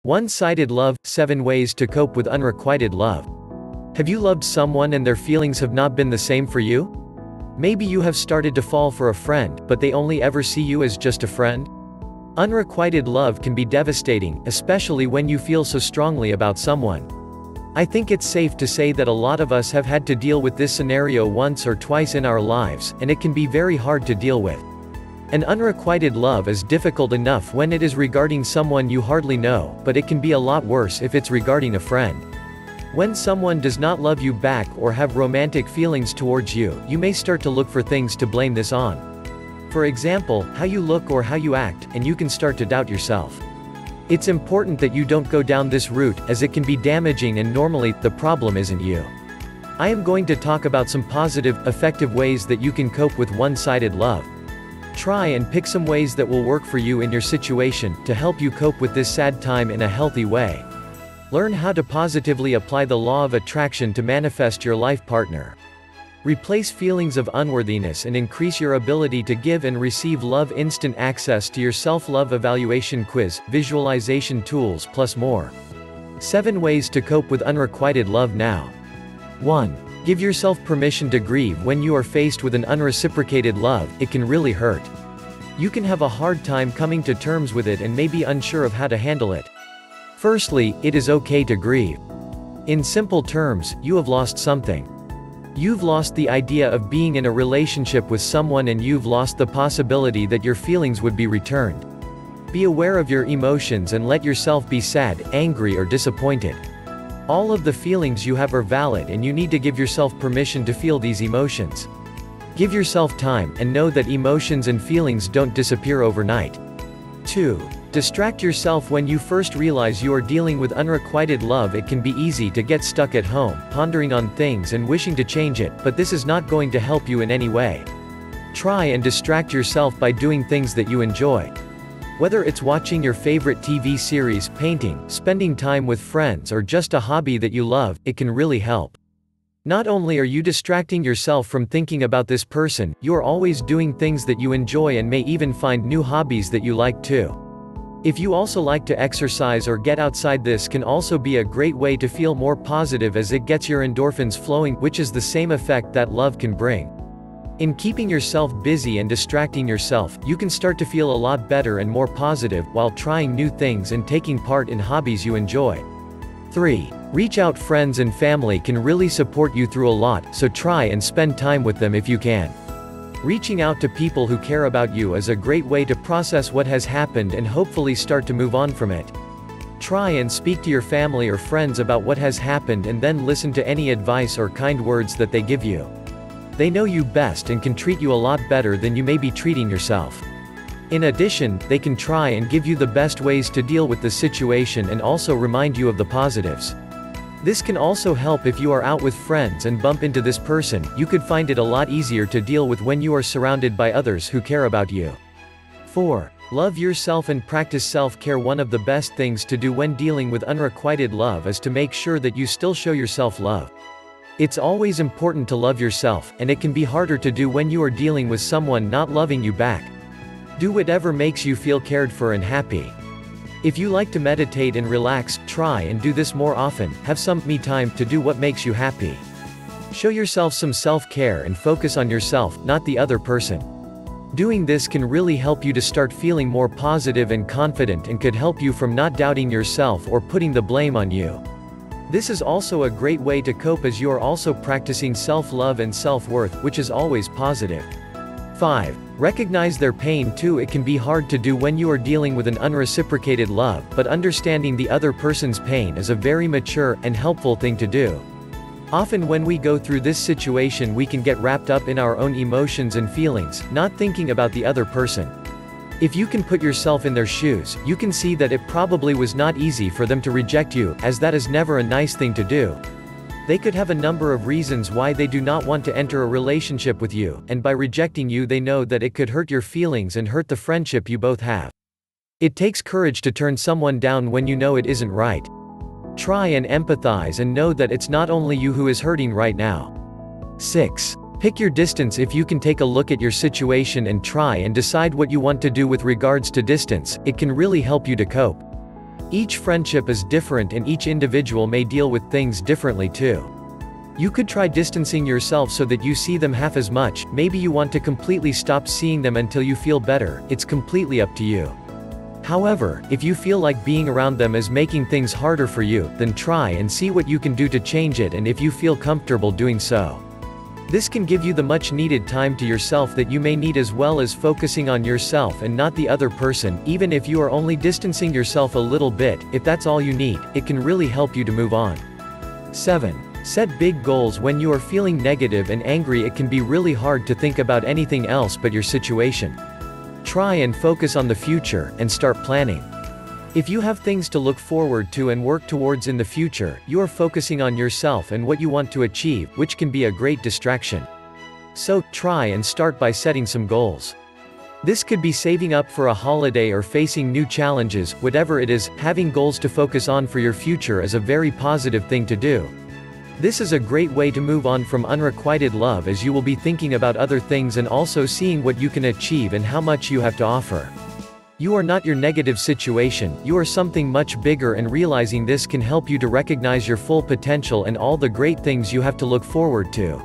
One-sided love, 7 ways to cope with unrequited love. Have you loved someone and their feelings have not been the same for you? Maybe you have started to fall for a friend, but they only ever see you as just a friend? Unrequited love can be devastating, especially when you feel so strongly about someone. I think it's safe to say that a lot of us have had to deal with this scenario once or twice in our lives, and it can be very hard to deal with. An unrequited love is difficult enough when it is regarding someone you hardly know, but it can be a lot worse if it's regarding a friend. When someone does not love you back or have romantic feelings towards you, you may start to look for things to blame this on. For example, how you look or how you act, and you can start to doubt yourself. It's important that you don't go down this route, as it can be damaging and normally, the problem isn't you. I am going to talk about some positive, effective ways that you can cope with one-sided love. Try and pick some ways that will work for you in your situation, to help you cope with this sad time in a healthy way. Learn how to positively apply the law of attraction to manifest your life partner. Replace feelings of unworthiness and increase your ability to give and receive love. Instant access to your self-love evaluation quiz, visualization tools plus more. 7 ways to cope with unrequited love now. 1. Give yourself permission to grieve. When you are faced with an unreciprocated love, it can really hurt. You can have a hard time coming to terms with it and may be unsure of how to handle it. Firstly, it is okay to grieve. In simple terms, you have lost something. You've lost the idea of being in a relationship with someone, and you've lost the possibility that your feelings would be returned. Be aware of your emotions and let yourself be sad, angry or disappointed. All of the feelings you have are valid, and you need to give yourself permission to feel these emotions. Give yourself time, and know that emotions and feelings don't disappear overnight. 2. Distract yourself. When you first realize you are dealing with unrequited love, it can be easy to get stuck at home, pondering on things and wishing to change it, but this is not going to help you in any way. Try and distract yourself by doing things that you enjoy. Whether it's watching your favorite TV series, painting, spending time with friends, or just a hobby that you love, it can really help. Not only are you distracting yourself from thinking about this person, you are always doing things that you enjoy and may even find new hobbies that you like too. If you also like to exercise or get outside, this can also be a great way to feel more positive, as it gets your endorphins flowing, which is the same effect that love can bring. In keeping yourself busy and distracting yourself, you can start to feel a lot better and more positive, while trying new things and taking part in hobbies you enjoy. 3. Reach out. Friends and family can really support you through a lot, so try and spend time with them if you can. Reaching out to people who care about you is a great way to process what has happened and hopefully start to move on from it. Try and speak to your family or friends about what has happened, and then listen to any advice or kind words that they give you. They know you best and can treat you a lot better than you may be treating yourself. In addition, they can try and give you the best ways to deal with the situation and also remind you of the positives. This can also help if you are out with friends and bump into this person. You could find it a lot easier to deal with when you are surrounded by others who care about you. 4. Love yourself and practice self-care. One of the best things to do when dealing with unrequited love is to make sure that you still show yourself love. It's always important to love yourself, and it can be harder to do when you are dealing with someone not loving you back. Do whatever makes you feel cared for and happy. If you like to meditate and relax, try and do this more often. Have some me time to do what makes you happy. Show yourself some self-care and focus on yourself, not the other person. Doing this can really help you to start feeling more positive and confident, and could help you from not doubting yourself or putting the blame on you. This is also a great way to cope, as you are also practicing self-love and self-worth, which is always positive. 5. Recognize their pain too. It can be hard to do when you are dealing with an unreciprocated love, but understanding the other person's pain is a very mature and helpful thing to do. Often when we go through this situation, we can get wrapped up in our own emotions and feelings, not thinking about the other person. If you can put yourself in their shoes, you can see that it probably was not easy for them to reject you, as that is never a nice thing to do. They could have a number of reasons why they do not want to enter a relationship with you, and by rejecting you they know that it could hurt your feelings and hurt the friendship you both have. It takes courage to turn someone down when you know it isn't right. Try and empathize and know that it's not only you who is hurting right now. 6. Pick your distance. If you can take a look at your situation and try and decide what you want to do with regards to distance, it can really help you to cope. Each friendship is different and each individual may deal with things differently too. You could try distancing yourself so that you see them half as much, maybe you want to completely stop seeing them until you feel better, it's completely up to you. However, if you feel like being around them is making things harder for you, then try and see what you can do to change it and if you feel comfortable doing so. This can give you the much needed time to yourself that you may need, as well as focusing on yourself and not the other person. Even if you are only distancing yourself a little bit, if that's all you need, it can really help you to move on. 7. Set big goals. When you are feeling negative and angry, it can be really hard to think about anything else but your situation. Try and focus on the future, and start planning. If you have things to look forward to and work towards in the future, you are focusing on yourself and what you want to achieve, which can be a great distraction. So, try and start by setting some goals. This could be saving up for a holiday or facing new challenges. Whatever it is, having goals to focus on for your future is a very positive thing to do. This is a great way to move on from unrequited love, as you will be thinking about other things and also seeing what you can achieve and how much you have to offer. You are not your negative situation, you are something much bigger, and realizing this can help you to recognize your full potential and all the great things you have to look forward to.